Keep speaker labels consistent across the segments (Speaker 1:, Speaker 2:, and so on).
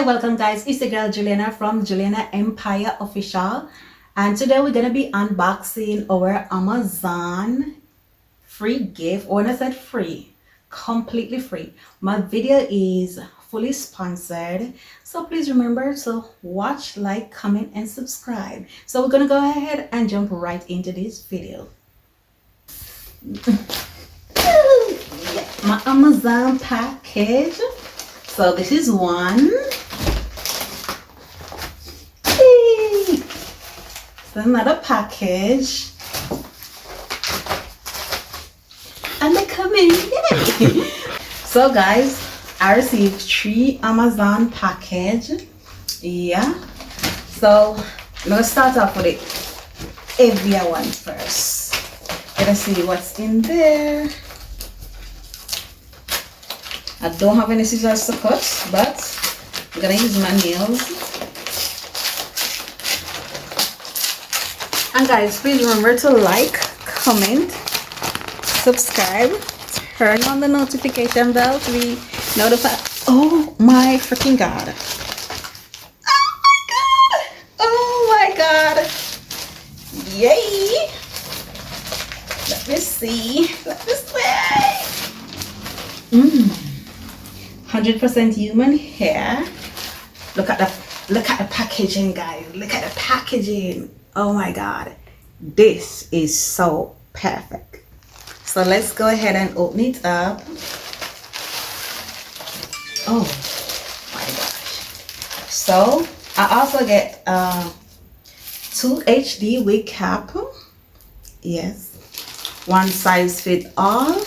Speaker 1: Welcome guys, it's the girl Juliana from Juliana Empire Official, and today we're gonna be unboxing our Amazon free gift. When I said free, completely free. My video is fully sponsored, so please remember to watch, like, comment and subscribe. So we're gonna go ahead and jump right into this video. My Amazon package. So this is one. It's another package. And they come in. Yay! So guys, I received 3 Amazon package. Yeah. So I'm gonna start off with the heavier one first. Let's see what's in there. I don't have any scissors to cut, but I'm gonna use my nails. And guys, please remember to like, comment, subscribe, turn on the notification bell to be notified. Oh my freaking god! Oh my god! Oh my god! Yay! Let me see. Let me see. 100% human hair. Look at the packaging, guys. Look at the packaging. Oh my god, this is so perfect. So let's go ahead and open it up. Oh my gosh. So I also get 2 HD wig cap. Yes, one size fit all.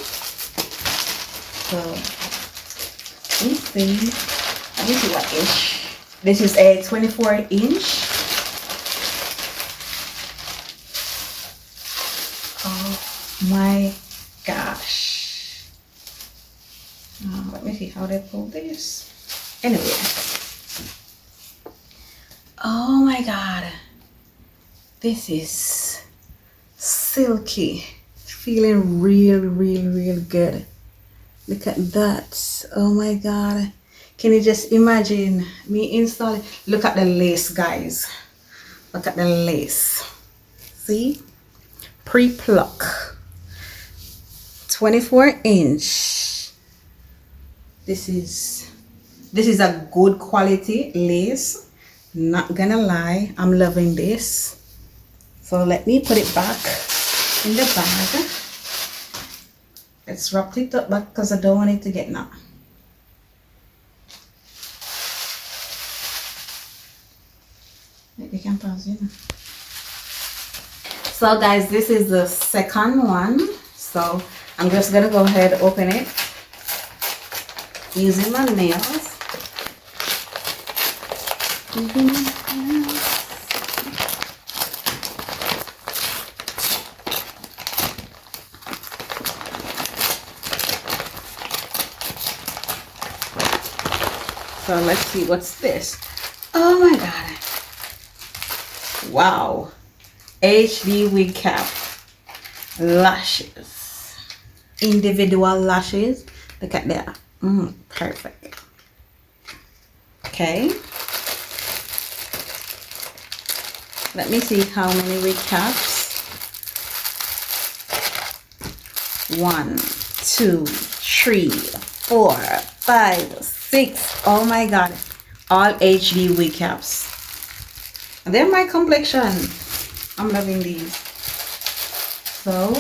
Speaker 1: So let me see what inch. This is a 24 inch. Oh my gosh. Let me see how they pull this. Anyway. Oh my god. This is silky. Feeling real good. Look at that. Oh my god. Can you just imagine me installing? Look at the lace, guys. Look at the lace. See? Pre-pluck. 24 inch. This is a good quality lace. Not gonna lie, I'm loving this. So let me put it back in the bag. Let's wrap it up back because I don't want it to get knot. You can pause, you know. So guys, this is the second one. So I'm just gonna go ahead and open it using my nails. So let's see what's this. Oh my god. Wow. HD wig cap. Lashes. Individual lashes. Look at that. Perfect. Okay. Let me see how many wig caps. 1, 2, 3, 4, 5, 6. Oh my god. All HD wig caps. They're my complexion. I'm loving these. So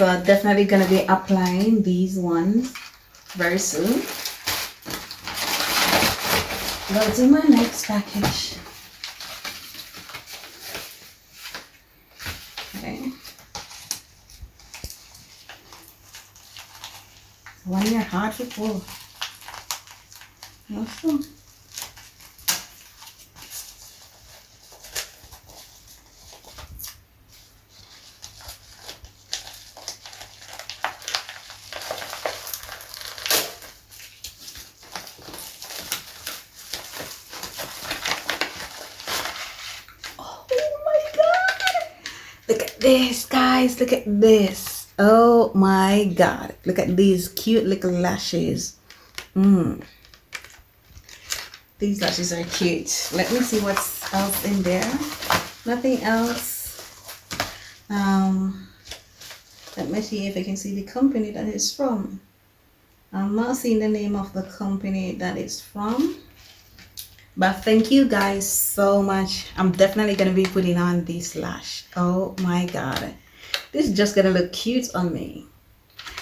Speaker 1: I'm definitely gonna be applying these ones very soon. Go to my next package. Okay. One year hard to pull. Also. Look at this, guys. Look at this. Oh my god. Look at these cute little lashes. These lashes are cute. Let me see what's else in there. Nothing else. Let me see if I can see the company that it's from. I'm not seeing the name of the company that it's from. But thank you guys so much. I'm definitely going to be putting on this lash. Oh my god. This is just going to look cute on me.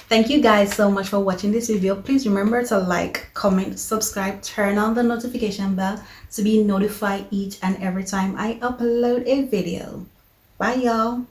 Speaker 1: Thank you guys so much for watching this video. Please remember to like, comment, subscribe, turn on the notification bell to be notified each and every time I upload a video. Bye y'all.